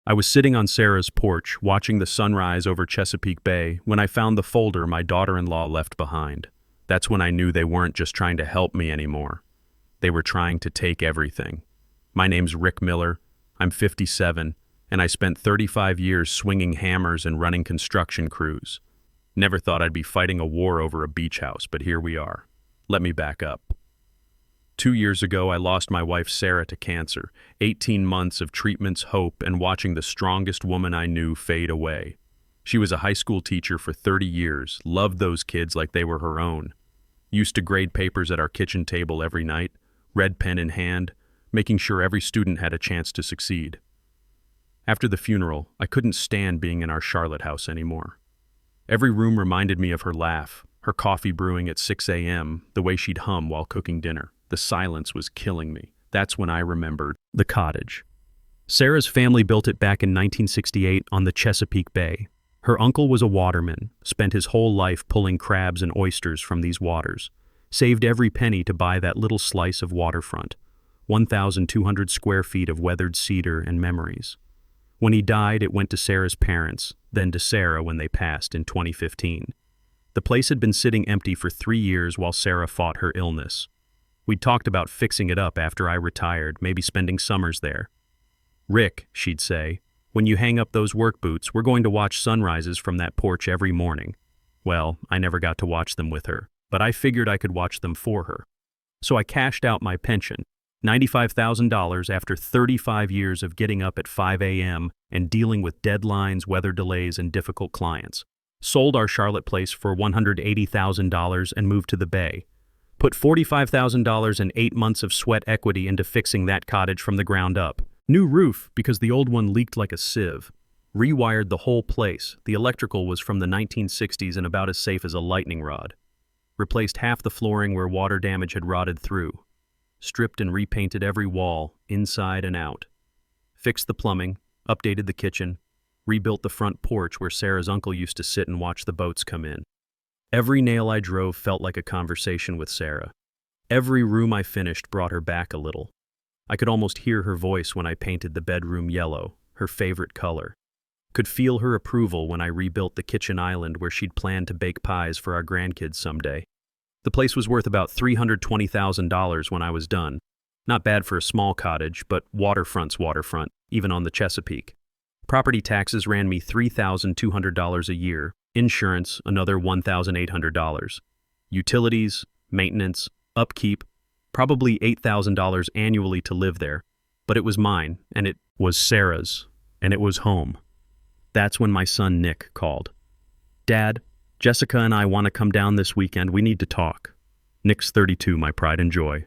I was sitting on Sarah's porch, watching the sunrise over Chesapeake Bay, when I found the folder my daughter-in-law left behind. That's when I knew they weren't just trying to help me anymore. They were trying to take everything. My name's Rick Miller. I'm 57, and I spent 35 years swinging hammers and running construction crews. Never thought I'd be fighting a war over a beach house, but here we are. Let me back up. 2 years ago, I lost my wife Sarah to cancer, 18 months of treatments, hope, and watching the strongest woman I knew fade away. She was a high school teacher for 30 years, loved those kids like they were her own. Used to grade papers at our kitchen table every night, red pen in hand, making sure every student had a chance to succeed. After the funeral, I couldn't stand being in our Charlotte house anymore. Every room reminded me of her laugh, her coffee brewing at 6 a.m., the way she'd hum while cooking dinner. The silence was killing me. That's when I remembered the cottage. Sarah's family built it back in 1968 on the Chesapeake Bay. Her uncle was a waterman, spent his whole life pulling crabs and oysters from these waters, saved every penny to buy that little slice of waterfront, 1,200 square feet of weathered cedar and memories. When he died, it went to Sarah's parents, then to Sarah when they passed in 2015. The place had been sitting empty for 3 years while Sarah fought her illness. We'd talked about fixing it up after I retired, maybe spending summers there. "Rick," she'd say, "when you hang up those work boots, we're going to watch sunrises from that porch every morning." Well, I never got to watch them with her, but I figured I could watch them for her. So I cashed out my pension, $95,000 after 35 years of getting up at 5 a.m. and dealing with deadlines, weather delays, and difficult clients. Sold our Charlotte place for $180,000 and moved to the Bay. Put $45,000 and 8 months of sweat equity into fixing that cottage from the ground up. New roof because the old one leaked like a sieve. Rewired the whole place. The electrical was from the 1960s and about as safe as a lightning rod. Replaced half the flooring where water damage had rotted through. Stripped and repainted every wall, inside and out. Fixed the plumbing, updated the kitchen, rebuilt the front porch where Sarah's uncle used to sit and watch the boats come in. Every nail I drove felt like a conversation with Sarah. Every room I finished brought her back a little. I could almost hear her voice when I painted the bedroom yellow, her favorite color. Could feel her approval when I rebuilt the kitchen island where she'd planned to bake pies for our grandkids someday. The place was worth about $320,000 when I was done. Not bad for a small cottage, but waterfront's waterfront, even on the Chesapeake. Property taxes ran me $3,200 a year. Insurance, another $1,800. Utilities, maintenance, upkeep, probably $8,000 annually to live there. But it was mine, and it was Sarah's, and it was home. That's when my son Nick called. "Dad, Jessica and I want to come down this weekend. We need to talk." Nick's 32, my pride and joy.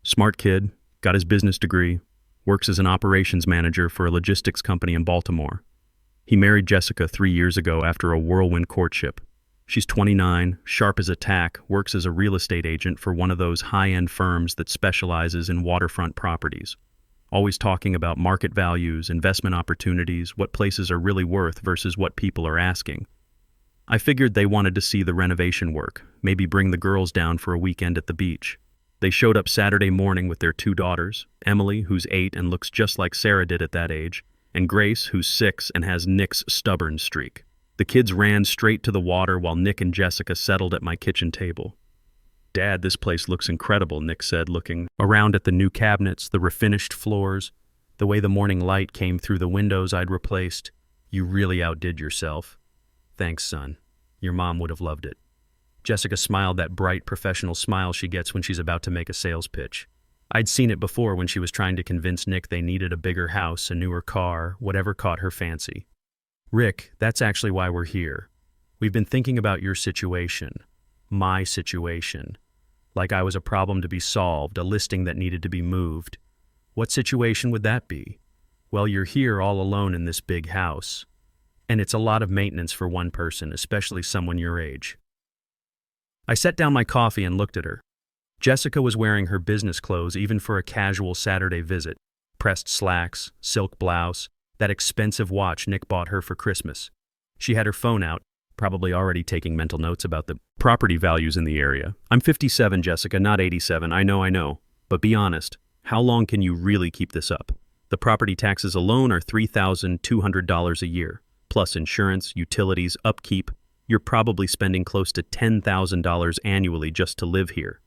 Smart kid, got his business degree, works as an operations manager for a logistics company in Baltimore. He married Jessica 3 years ago after a whirlwind courtship. She's 29, sharp as a tack, works as a real estate agent for one of those high-end firms that specializes in waterfront properties. Always talking about market values, investment opportunities, what places are really worth versus what people are asking. I figured they wanted to see the renovation work, maybe bring the girls down for a weekend at the beach. They showed up Saturday morning with their 2 daughters, Emily, who's 8 and looks just like Sarah did at that age, and Grace, who's 6 and has Nick's stubborn streak. The kids ran straight to the water while Nick and Jessica settled at my kitchen table. "Dad, this place looks incredible," Nick said, looking around at the new cabinets, the refinished floors, the way the morning light came through the windows I'd replaced. "You really outdid yourself." "Thanks, son. Your mom would have loved it." Jessica smiled that bright professional smile she gets when she's about to make a sales pitch. I'd seen it before when she was trying to convince Nick they needed a bigger house, a newer car, whatever caught her fancy. "Rick, that's actually why we're here. We've been thinking about your situation, my situation. Like I was a problem to be solved, a listing that needed to be moved. What situation would that be? Well, you're here all alone in this big house. And it's a lot of maintenance for one person, especially someone your age." I set down my coffee and looked at her. Jessica was wearing her business clothes even for a casual Saturday visit. Pressed slacks, silk blouse, that expensive watch Nick bought her for Christmas. She had her phone out, probably already taking mental notes about the property values in the area. "I'm 57, Jessica, not 87, I know. But be honest, how long can you really keep this up? The property taxes alone are $3,200 a year, plus insurance, utilities, upkeep. You're probably spending close to $10,000 annually just to live here.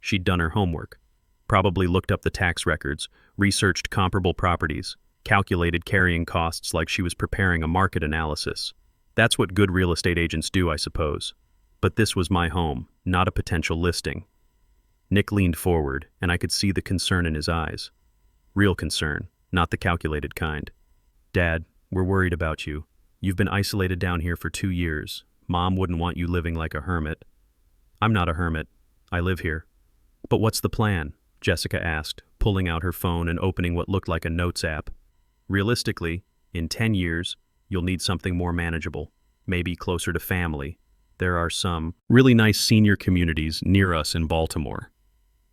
She'd done her homework, probably looked up the tax records, researched comparable properties, calculated carrying costs like she was preparing a market analysis. That's what good real estate agents do, I suppose. But this was my home, not a potential listing. Nick leaned forward, and I could see the concern in his eyes. Real concern, not the calculated kind. Dad, we're worried about you. You've been isolated down here for 2 years. Mom wouldn't want you living like a hermit. I'm not a hermit. I live here. But what's the plan? Jessica asked, pulling out her phone and opening what looked like a notes app. Realistically, in 10 years, you'll need something more manageable, maybe closer to family. There are some really nice senior communities near us in Baltimore.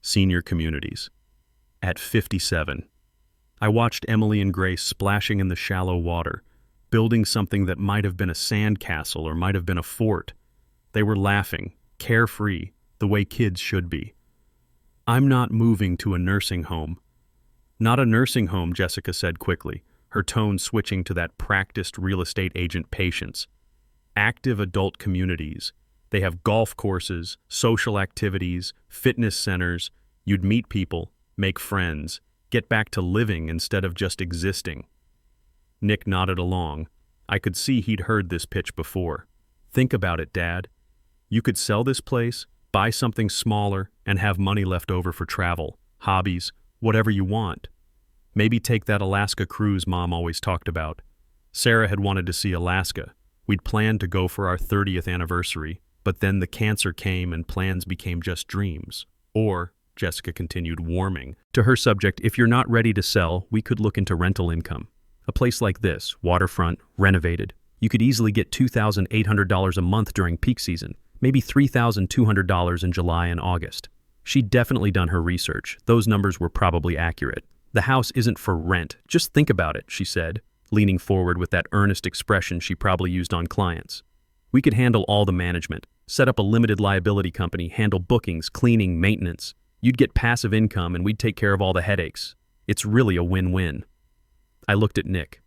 Senior communities. At 57. I watched Emily and Grace splashing in the shallow water, building something that might have been a sand castle or might have been a fort. They were laughing, carefree, the way kids should be. I'm not moving to a nursing home. Not a nursing home, Jessica said quickly, her tone switching to that practiced real estate agent patience. Active adult communities. They have golf courses, social activities, fitness centers. You'd meet people, make friends, get back to living instead of just existing. Nick nodded along. I could see he'd heard this pitch before. Think about it, Dad. You could sell this place, buy something smaller, and have money left over for travel, hobbies, whatever you want. Maybe take that Alaska cruise Mom always talked about. Sarah had wanted to see Alaska. We'd planned to go for our 30th anniversary, but then the cancer came and plans became just dreams. Or, Jessica continued, warming to her subject, if you're not ready to sell, we could look into rental income. A place like this, waterfront, renovated, you could easily get $2,800 a month during peak season, maybe $3,200 in July and August. She'd definitely done her research. Those numbers were probably accurate. The house isn't for rent. Just think about it, she said, leaning forward with that earnest expression she probably used on clients. We could handle all the management, set up a limited liability company, handle bookings, cleaning, maintenance. You'd get passive income and we'd take care of all the headaches. It's really a win-win. I looked at Nick,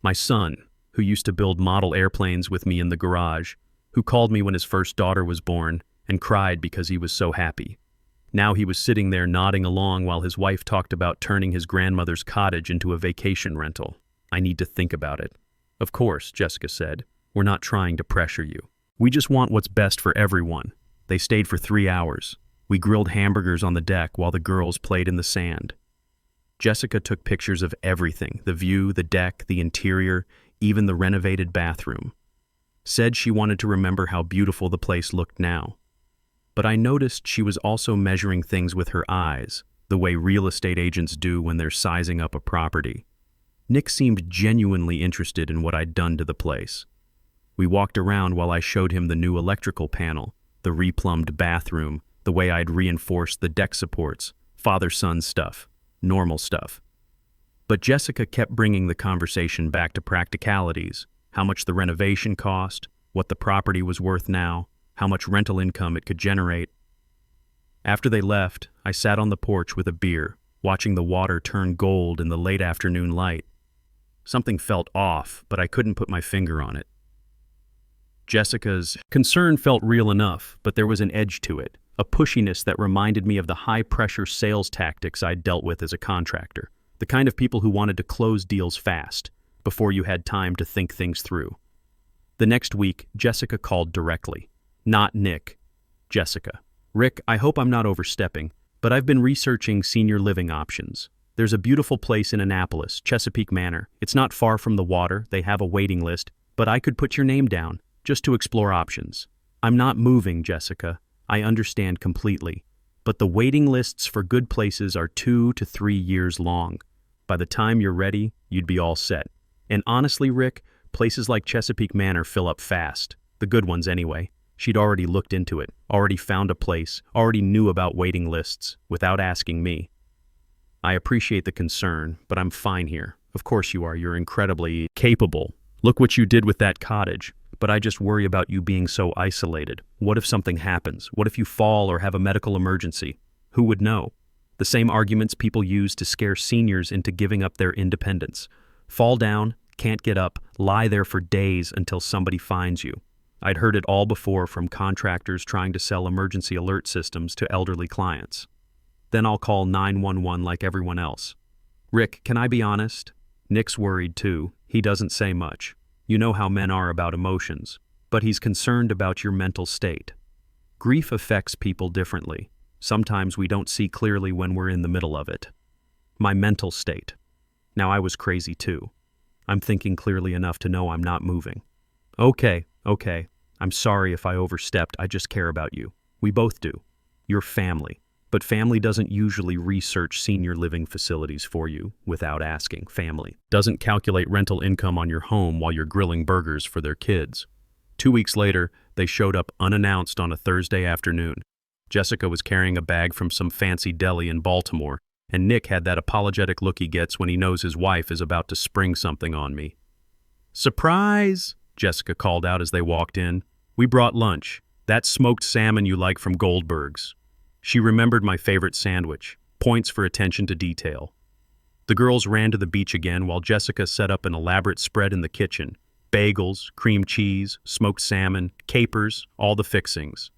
my son, who used to build model airplanes with me in the garage, who called me when his first daughter was born and cried because he was so happy. Now he was sitting there nodding along while his wife talked about turning his grandmother's cottage into a vacation rental. I need to think about it. Of course, Jessica said, we're not trying to pressure you. We just want what's best for everyone. They stayed for 3 hours. We grilled hamburgers on the deck while the girls played in the sand. Jessica took pictures of everything, the view, the deck, the interior, even the renovated bathroom. Said she wanted to remember how beautiful the place looked now. But I noticed she was also measuring things with her eyes, the way real estate agents do when they're sizing up a property. Nick seemed genuinely interested in what I'd done to the place. We walked around while I showed him the new electrical panel, the replumbed bathroom, the way I'd reinforced the deck supports, father-son stuff, normal stuff. But Jessica kept bringing the conversation back to practicalities, how much the renovation cost, what the property was worth now, how much rental income it could generate. After they left, I sat on the porch with a beer, watching the water turn gold in the late afternoon light. Something felt off, but I couldn't put my finger on it. Jessica's concern felt real enough, but there was an edge to it, a pushiness that reminded me of the high-pressure sales tactics I'd dealt with as a contractor, the kind of people who wanted to close deals fast, before you had time to think things through. The next week, Jessica called directly. Not Nick. Jessica. Rick, I hope I'm not overstepping, but I've been researching senior living options. There's a beautiful place in Annapolis, Chesapeake Manor. It's not far from the water, they have a waiting list, but I could put your name down, just to explore options. I'm not moving, Jessica. I understand completely. But the waiting lists for good places are 2 to 3 years long. By the time you're ready, you'd be all set. And honestly, Rick, places like Chesapeake Manor fill up fast. The good ones anyway. She'd already looked into it, already found a place, already knew about waiting lists, without asking me. I appreciate the concern, but I'm fine here. Of course you are. You're incredibly capable. Look what you did with that cottage. But I just worry about you being so isolated. What if something happens? What if you fall or have a medical emergency? Who would know? The The same arguments people use to scare seniors into giving up their independence. Fall down, can't get up, lie there for days until somebody finds you. I'd heard it all before from contractors trying to sell emergency alert systems to elderly clients. Then I'll call 911 like everyone else. Rick, can I be honest? Nick's worried too. He doesn't say much. You know how men are about emotions, but he's concerned about your mental state. Grief affects people differently. Sometimes we don't see clearly when we're in the middle of it. My mental state. Now I was crazy too. I'm thinking clearly enough to know I'm not moving. Okay. I'm sorry if I overstepped. I just care about you. We both do. You're family. But family doesn't usually research senior living facilities for you without asking. Family doesn't calculate rental income on your home while you're grilling burgers for their kids. 2 weeks later, they showed up unannounced on a Thursday afternoon. Jessica was carrying a bag from some fancy deli in Baltimore, and Nick had that apologetic look he gets when he knows his wife is about to spring something on me. "Surprise!" Jessica called out as they walked in. "We brought lunch. That smoked salmon you like from Goldberg's." She remembered my favorite sandwich, points for attention to detail. The girls ran to the beach again while Jessica set up an elaborate spread in the kitchen. Bagels, cream cheese, smoked salmon, capers, all the fixings.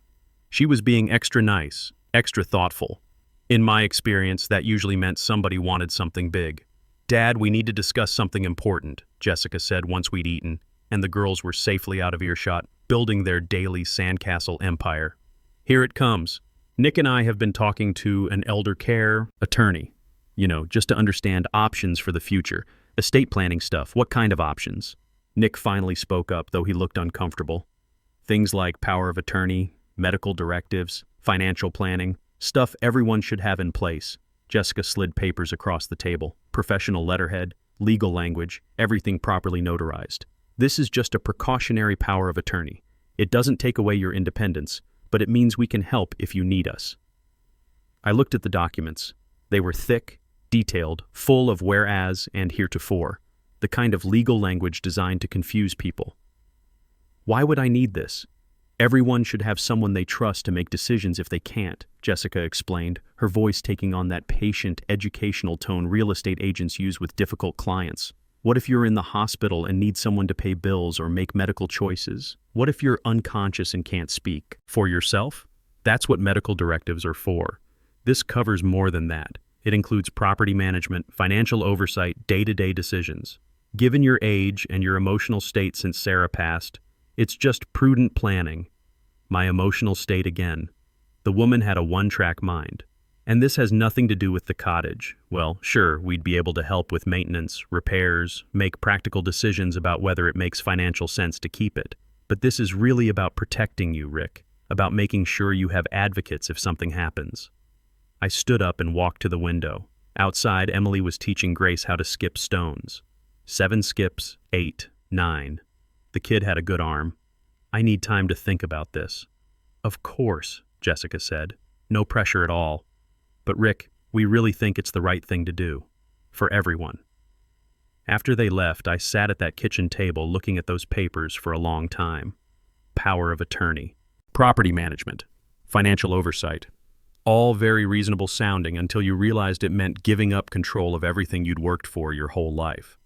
She was being extra nice, extra thoughtful. In my experience, that usually meant somebody wanted something big. "Dad, we need to discuss something important," Jessica said once we'd eaten, and the girls were safely out of earshot, building their daily sandcastle empire. "Here it comes. Nick and I have been talking to an elder care attorney, just to understand options for the future. Estate planning stuff, what kind of options?" Nick finally spoke up, though he looked uncomfortable. "Things like power of attorney, medical directives, financial planning, stuff everyone should have in place." Jessica slid papers across the table. Professional letterhead, legal language, everything properly notarized. "This is just a precautionary power of attorney. It doesn't take away your independence, but it means we can help if you need us." I looked at the documents. They were thick, detailed, full of whereas and heretofore, the kind of legal language designed to confuse people. "Why would I need this? Everyone should have someone they trust to make decisions if they can't," Jessica explained, her voice taking on that patient, educational tone real estate agents use with difficult clients. "What if you're in the hospital and need someone to pay bills or make medical choices? What if you're unconscious and can't speak? For yourself? That's what medical directives are for. This covers more than that. It includes property management, financial oversight, day-to-day decisions. Given your age and your emotional state since Sarah passed, it's just prudent planning." My emotional state again. The woman had a one-track mind. "And this has nothing to do with the cottage. Well, sure, we'd be able to help with maintenance, repairs, make practical decisions about whether it makes financial sense to keep it. But this is really about protecting you, Rick, about making sure you have advocates if something happens." I stood up and walked to the window. Outside, Emily was teaching Grace how to skip stones. 7 skips, 8, 9. The kid had a good arm. "I need time to think about this." "Of course," Jessica said. "No pressure at all. But Rick, we really think it's the right thing to do. For everyone." After they left, I sat at that kitchen table looking at those papers for a long time. Power of attorney, property management, financial oversight. All very reasonable sounding until you realized it meant giving up control of everything you'd worked for your whole life.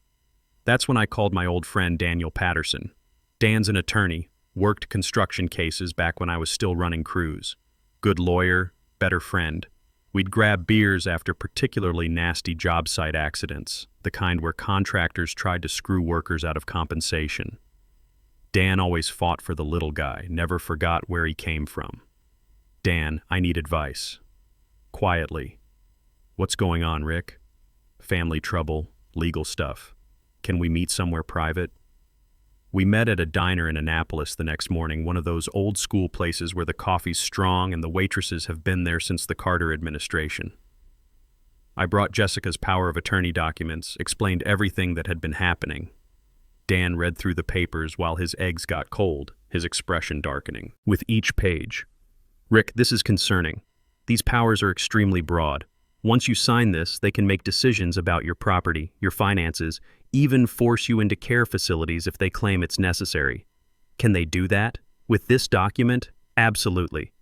That's when I called my old friend Daniel Patterson. Dan's an attorney, worked construction cases back when I was still running crews. Good lawyer, better friend. We'd grab beers after particularly nasty job site accidents, the kind where contractors tried to screw workers out of compensation. Dan always fought for the little guy, never forgot where he came from. "Dan, I need advice." Quietly. "What's going on, Rick?" "Family trouble, legal stuff. Can we meet somewhere private?" We met at a diner in Annapolis the next morning, one of those old school places where the coffee's strong and the waitresses have been there since the Carter administration. I brought Jessica's power of attorney documents, explained everything that had been happening. Dan read through the papers while his eggs got cold, his expression darkening with each page. "Rick, this is concerning. These powers are extremely broad. Once you sign this, they can make decisions about your property, your finances, even force you into care facilities if they claim it's necessary. Can they do that? With this document? Absolutely.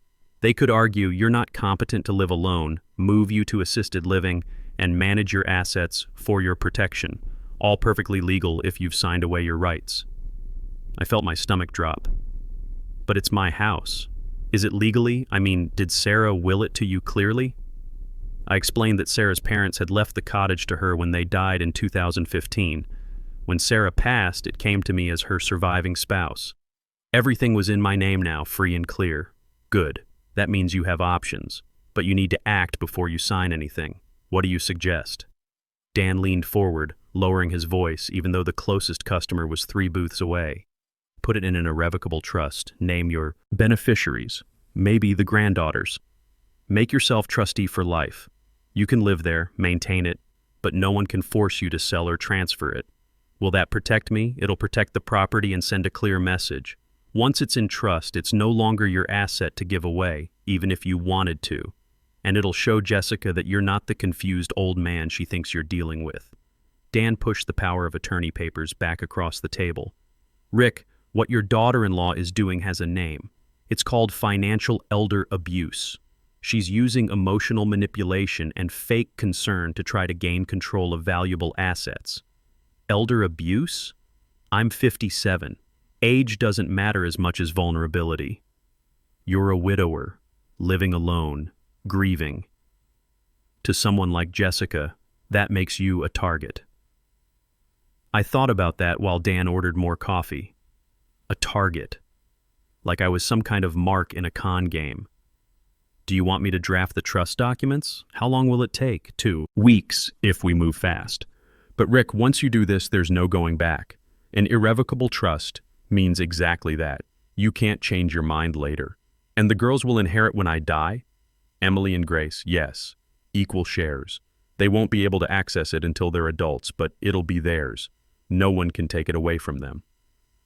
They could argue you're not competent to live alone, move you to assisted living, and manage your assets for your protection, all perfectly legal if you've signed away your rights. I felt my stomach drop. But it's my house. Is it legally? I mean, did Sarah will it to you clearly? I explained that Sarah's parents had left the cottage to her when they died in 2015. When Sarah passed, it came to me as her surviving spouse. Everything was in my name now, free and clear. Good. That means you have options, but you need to act before you sign anything. What do you suggest? Dan leaned forward, lowering his voice, even though the closest customer was 3 booths away. Put it in an irrevocable trust. Name your beneficiaries, maybe the granddaughters. Make yourself trustee for life. You can live there, maintain it, but no one can force you to sell or transfer it. Will that protect me? It'll protect the property and send a clear message. Once it's in trust, it's no longer your asset to give away, even if you wanted to. And it'll show Jessica that you're not the confused old man she thinks you're dealing with. Dan pushed the power of attorney papers back across the table. Rick, what your daughter-in-law is doing has a name. It's called financial elder abuse. She's using emotional manipulation and fake concern to try to gain control of valuable assets. Elder abuse? I'm 57. Age doesn't matter as much as vulnerability. You're a widower, living alone, grieving. To someone like Jessica, that makes you a target. I thought about that while Dan ordered more coffee. A target. Like I was some kind of mark in a con game. Do you want me to draft the trust documents? How long will it take? 2 weeks, if we move fast. But Rick, once you do this, there's no going back. An irrevocable trust means exactly that. You can't change your mind later. And the girls will inherit when I die? Emily and Grace, yes. Equal shares. They won't be able to access it until they're adults, but it'll be theirs. No one can take it away from them.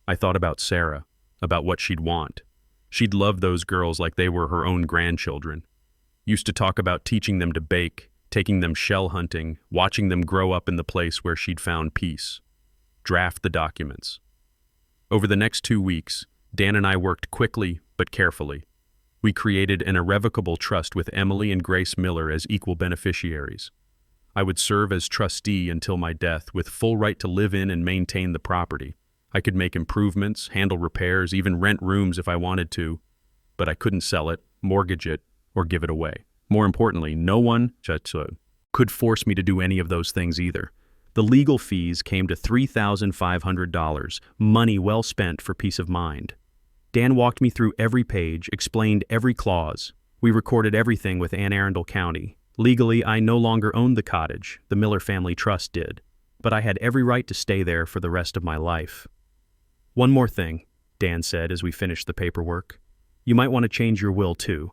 I thought about Sarah, about what she'd want. She'd love those girls like they were her own grandchildren. Used to talk about teaching them to bake, taking them shell hunting, watching them grow up in the place where she'd found peace. Draft the documents. Over the next 2 weeks, Dan and I worked quickly but carefully. We created an irrevocable trust with Emily and Grace Miller as equal beneficiaries. I would serve as trustee until my death with full right to live in and maintain the property. I could make improvements, handle repairs, even rent rooms if I wanted to, but I couldn't sell it, mortgage it, or give it away. More importantly, no one could force me to do any of those things either. The legal fees came to $3,500, money well spent for peace of mind. Dan walked me through every page, explained every clause. We recorded everything with Anne Arundel County. Legally, I no longer owned the cottage, the Miller Family Trust did, but I had every right to stay there for the rest of my life. One more thing, Dan said as we finished the paperwork. You might want to change your will too.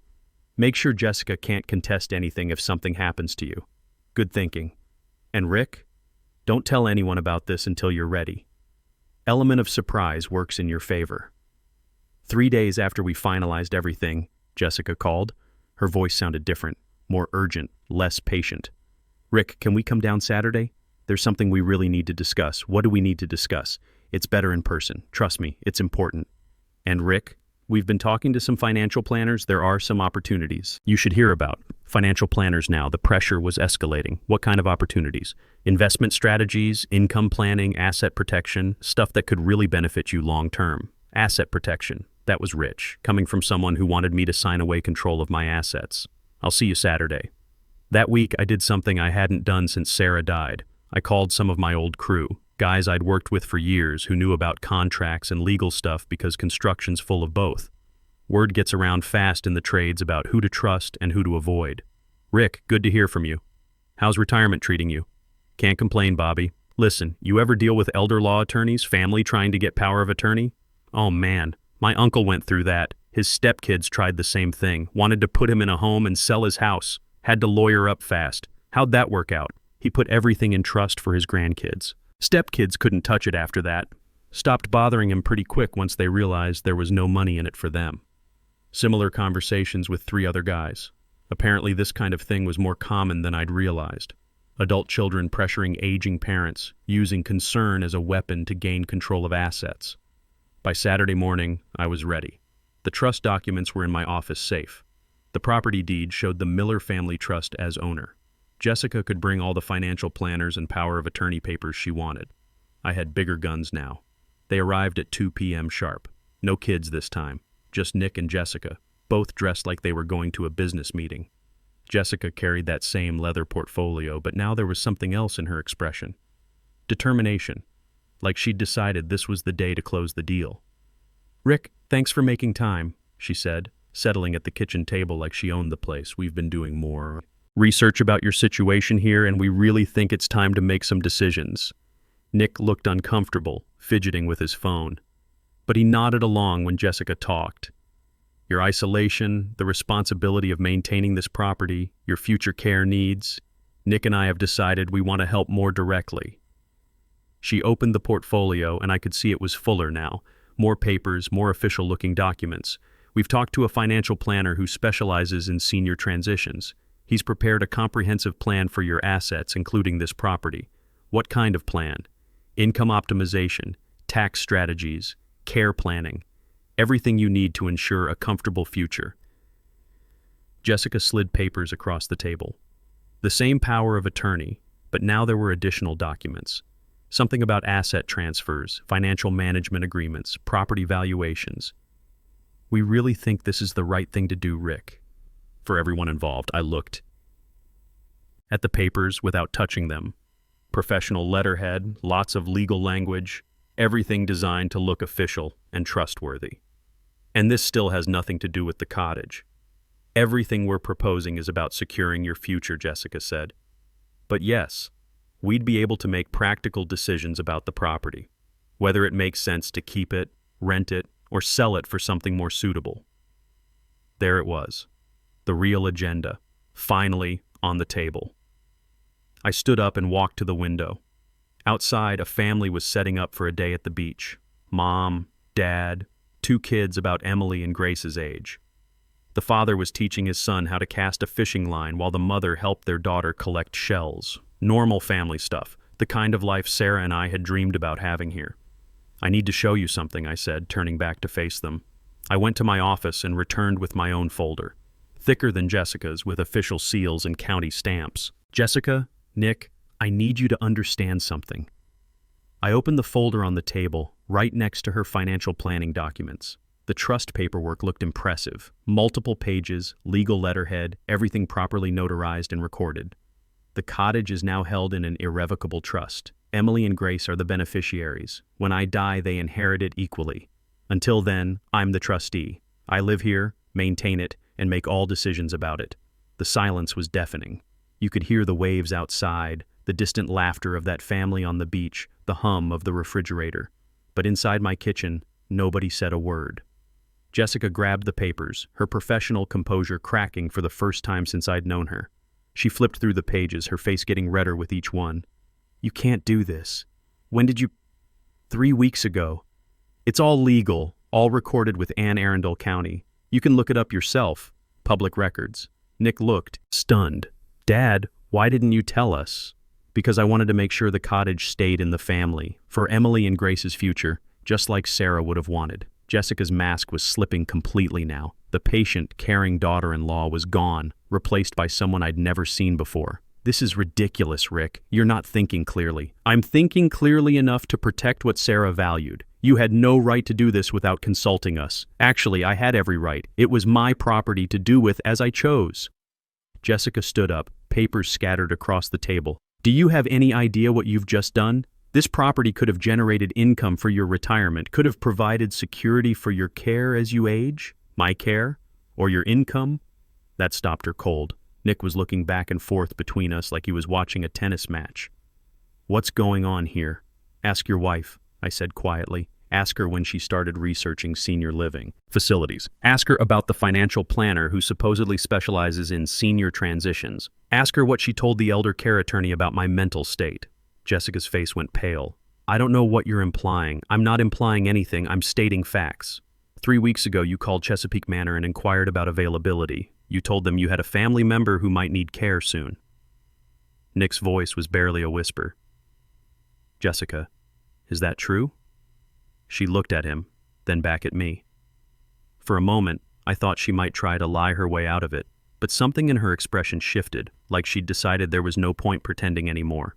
Make sure Jessica can't contest anything if something happens to you. Good thinking. And Rick, don't tell anyone about this until you're ready. Element of surprise works in your favor. 3 days after we finalized everything, Jessica called. Her voice sounded different, more urgent, less patient. Rick, can we come down Saturday? There's something we really need to discuss. What do we need to discuss? It's better in person. Trust me, it's important. And Rick, we've been talking to some financial planners. There are some opportunities you should hear about. Financial planners now, the pressure was escalating. What kind of opportunities? Investment strategies, income planning, asset protection, stuff that could really benefit you long term. Asset protection. That was rich, coming from someone who wanted me to sign away control of my assets. I'll see you Saturday. That week, I did something I hadn't done since Sarah died. I called some of my old crew, guys I'd worked with for years who knew about contracts and legal stuff because construction's full of both. Word gets around fast in the trades about who to trust and who to avoid. Rick, good to hear from you. How's retirement treating you? Can't complain, Bobby. Listen, you ever deal with elder law attorneys, family trying to get power of attorney? Oh man, my uncle went through that. His stepkids tried the same thing, wanted to put him in a home and sell his house. Had to lawyer up fast. How'd that work out? He put everything in trust for his grandkids. Stepkids couldn't touch it after that. Stopped bothering him pretty quick once they realized there was no money in it for them. Similar conversations with 3 other guys. Apparently this kind of thing was more common than I'd realized. Adult children pressuring aging parents, using concern as a weapon to gain control of assets. By Saturday morning, I was ready. The trust documents were in my office safe. The property deed showed the Miller Family Trust as owner. Jessica could bring all the financial planners and power of attorney papers she wanted. I had bigger guns now. They arrived at 2 p.m. sharp. No kids this time, just Nick and Jessica, both dressed like they were going to a business meeting. Jessica carried that same leather portfolio, but now there was something else in her expression. Determination, like she'd decided this was the day to close the deal. "Rick, thanks for making time," she said, settling at the kitchen table like she owned the place. "We've been doing more research about your situation here, and we really think it's time to make some decisions." Nick looked uncomfortable, fidgeting with his phone. But he nodded along when Jessica talked. "Your isolation, the responsibility of maintaining this property, your future care needs. Nick and I have decided we want to help more directly." She opened the portfolio, and I could see it was fuller now. More papers, more official-looking documents. "We've talked to a financial planner who specializes in senior transitions. He's prepared a comprehensive plan for your assets, including this property." "What kind of plan?" "Income optimization, tax strategies, care planning, everything you need to ensure a comfortable future." Jessica slid papers across the table. The same power of attorney, but now there were additional documents. Something about asset transfers, financial management agreements, property valuations. "We really think this is the right thing to do, Rick." For everyone involved, I looked at the papers without touching them. Professional letterhead, lots of legal language, everything designed to look official and trustworthy. "And this still has nothing to do with the cottage. Everything we're proposing is about securing your future," Jessica said. "But yes, we'd be able to make practical decisions about the property, whether it makes sense to keep it, rent it, or sell it for something more suitable." There it was, the real agenda, finally on the table. I stood up and walked to the window. Outside, a family was setting up for a day at the beach. Mom, Dad, 2 kids about Emily and Grace's age. The father was teaching his son how to cast a fishing line while the mother helped their daughter collect shells. Normal family stuff, the kind of life Sarah and I had dreamed about having here. "I need to show you something," I said, turning back to face them. I went to my office and returned with my own folder, thicker than Jessica's, with official seals and county stamps. "Jessica, Nick, I need you to understand something." I opened the folder on the table, right next to her financial planning documents. The trust paperwork looked impressive. Multiple pages, legal letterhead, everything properly notarized and recorded. "The cottage is now held in an irrevocable trust. Emily and Grace are the beneficiaries. When I die, they inherit it equally. Until then, I'm the trustee. I live here, maintain it, and make all decisions about it." The silence was deafening. You could hear the waves outside, the distant laughter of that family on the beach, the hum of the refrigerator. But inside my kitchen, nobody said a word. Jessica grabbed the papers, her professional composure cracking for the first time since I'd known her. She flipped through the pages, her face getting redder with each one. "You can't do this. When did you—" "3 weeks ago. It's all legal, all recorded with Anne Arundel County. You can look it up yourself. Public records." Nick looked, stunned. "Dad, why didn't you tell us?" "Because I wanted to make sure the cottage stayed in the family, for Emily and Grace's future, just like Sarah would have wanted." Jessica's mask was slipping completely now. The patient, caring daughter-in-law was gone, replaced by someone I'd never seen before. "This is ridiculous, Rick. You're not thinking clearly." "I'm thinking clearly enough to protect what Sarah valued. You had no right to do this without consulting us. Actually, I had every right. It was my property to do with as I chose." Jessica stood up, papers scattered across the table. "Do you have any idea what you've just done? This property could have generated income for your retirement, could have provided security for your care as you age, my care, or your income." That stopped her cold. Nick was looking back and forth between us like he was watching a tennis match. "What's going on here?" "Ask your wife," I said quietly. "Ask her when she started researching senior living facilities. Ask her about the financial planner who supposedly specializes in senior transitions. Ask her what she told the elder care attorney about my mental state." Jessica's face went pale. "I don't know what you're implying. I'm not implying anything. I'm stating facts. 3 weeks ago, you called Chesapeake Manor and inquired about availability. You told them you had a family member who might need care soon." Nick's voice was barely a whisper. "Jessica, is that true?" She looked at him, then back at me. For a moment, I thought she might try to lie her way out of it, but something in her expression shifted, like she'd decided there was no point pretending anymore.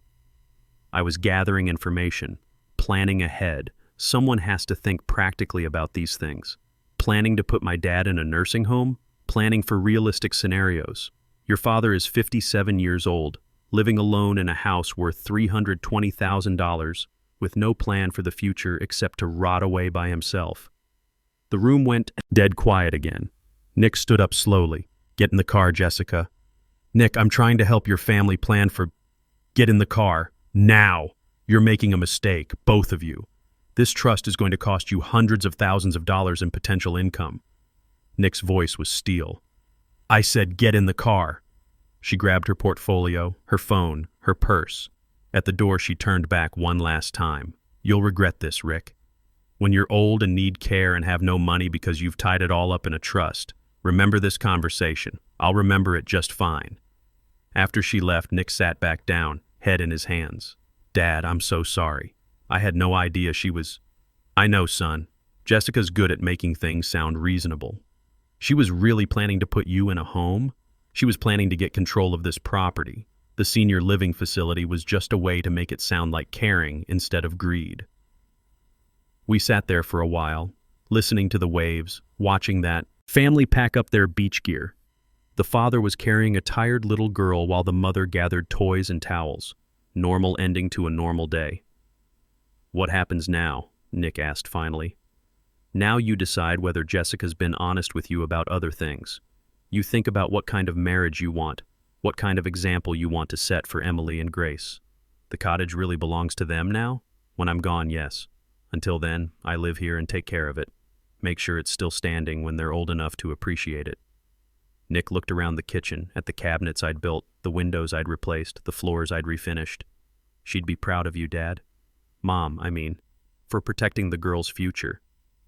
I was gathering information, planning ahead. Someone has to think practically about these things. Planning to put my dad in a nursing home? Planning for realistic scenarios. Your father is 57 years old, living alone in a house worth $320,000, with no plan for the future except to rot away by himself. The room went dead quiet again. Nick stood up slowly. Get in the car, Jessica. Nick, I'm trying to help your family plan for... Get in the car. Now. You're making a mistake, both of you. This trust is going to cost you hundreds of thousands of dollars in potential income. Nick's voice was steel. I said get in the car. She grabbed her portfolio, her phone, her purse. At the door, she turned back one last time. You'll regret this, Rick. When you're old and need care and have no money because you've tied it all up in a trust, remember this conversation. I'll remember it just fine. After she left, Nick sat back down, head in his hands. Dad, I'm so sorry. I had no idea she was... I know, son. Jessica's good at making things sound reasonable. She was really planning to put you in a home. She was planning to get control of this property. The senior living facility was just a way to make it sound like caring instead of greed. We sat there for a while, listening to the waves, watching that family pack up their beach gear. The father was carrying a tired little girl while the mother gathered toys and towels. Normal ending to a normal day. What happens now? Nick asked finally. Now you decide whether Jessica's been honest with you about other things. You think about what kind of marriage you want, what kind of example you want to set for Emily and Grace. The cottage really belongs to them now? When I'm gone, yes. Until then, I live here and take care of it. Make sure it's still standing when they're old enough to appreciate it. Nick looked around the kitchen, at the cabinets I'd built, the windows I'd replaced, the floors I'd refinished. She'd be proud of you, Dad. Mom, I mean, for protecting the girl's future.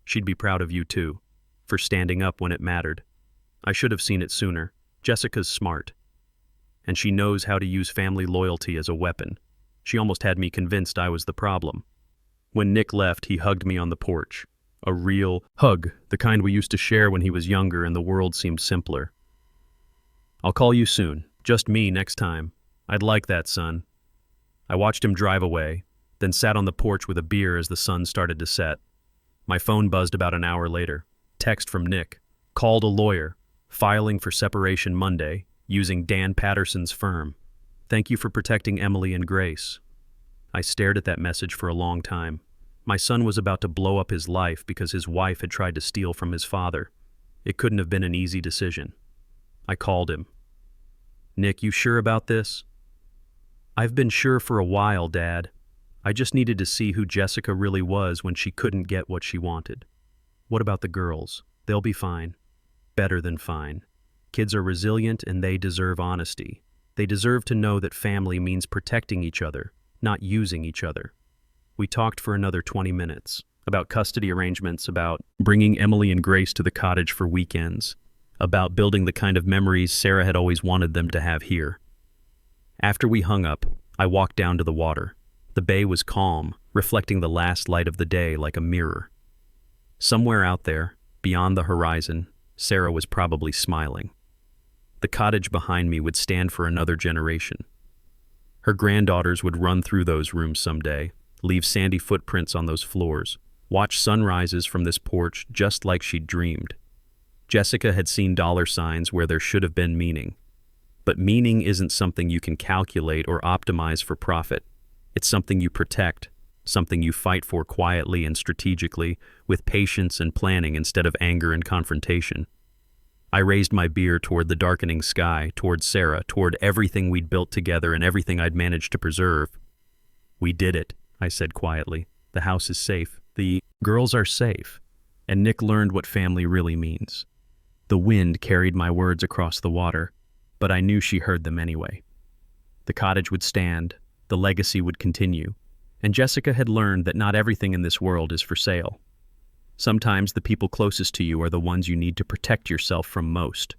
She'd be proud of you, too, for standing up when it mattered. I should have seen it sooner. Jessica's smart. And she knows how to use family loyalty as a weapon. She almost had me convinced I was the problem. When Nick left, he hugged me on the porch. A real hug, the kind we used to share when he was younger and the world seemed simpler. I'll call you soon. Just me next time. I'd like that, son. I watched him drive away, then sat on the porch with a beer as the sun started to set. My phone buzzed about an hour later. Text from Nick. Called a lawyer. Filing for separation Monday, using Dan Patterson's firm. Thank you for protecting Emily and Grace. I stared at that message for a long time. My son was about to blow up his life because his wife had tried to steal from his father. It couldn't have been an easy decision. I called him. Nick, you sure about this? I've been sure for a while, Dad. I just needed to see who Jessica really was when she couldn't get what she wanted. What about the girls? They'll be fine. Better than fine. Kids are resilient and they deserve honesty. They deserve to know that family means protecting each other, not using each other. We talked for another 20 minutes about custody arrangements, about bringing Emily and Grace to the cottage for weekends, about building the kind of memories Sarah had always wanted them to have here. After we hung up, I walked down to the water. The bay was calm, reflecting the last light of the day like a mirror. Somewhere out there, beyond the horizon, Sarah was probably smiling. The cottage behind me would stand for another generation. Her granddaughters would run through those rooms someday, leave sandy footprints on those floors, watch sunrises from this porch just like she'd dreamed. Jessica had seen dollar signs where there should have been meaning. But meaning isn't something you can calculate or optimize for profit. It's something you protect, something you fight for quietly and strategically, with patience and planning instead of anger and confrontation. I raised my beer toward the darkening sky, toward Sarah, toward everything we'd built together and everything I'd managed to preserve. We did it, I said quietly. The house is safe. The girls are safe. And Nick learned what family really means. The wind carried my words across the water, but I knew she heard them anyway. The cottage would stand, the legacy would continue, and Jessica had learned that not everything in this world is for sale. Sometimes the people closest to you are the ones you need to protect yourself from most.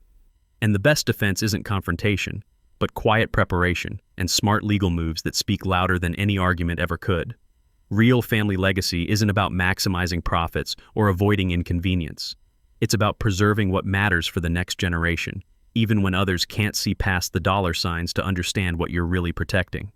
And the best defense isn't confrontation, but quiet preparation and smart legal moves that speak louder than any argument ever could. Real family legacy isn't about maximizing profits or avoiding inconvenience. It's about preserving what matters for the next generation, even when others can't see past the dollar signs to understand what you're really protecting.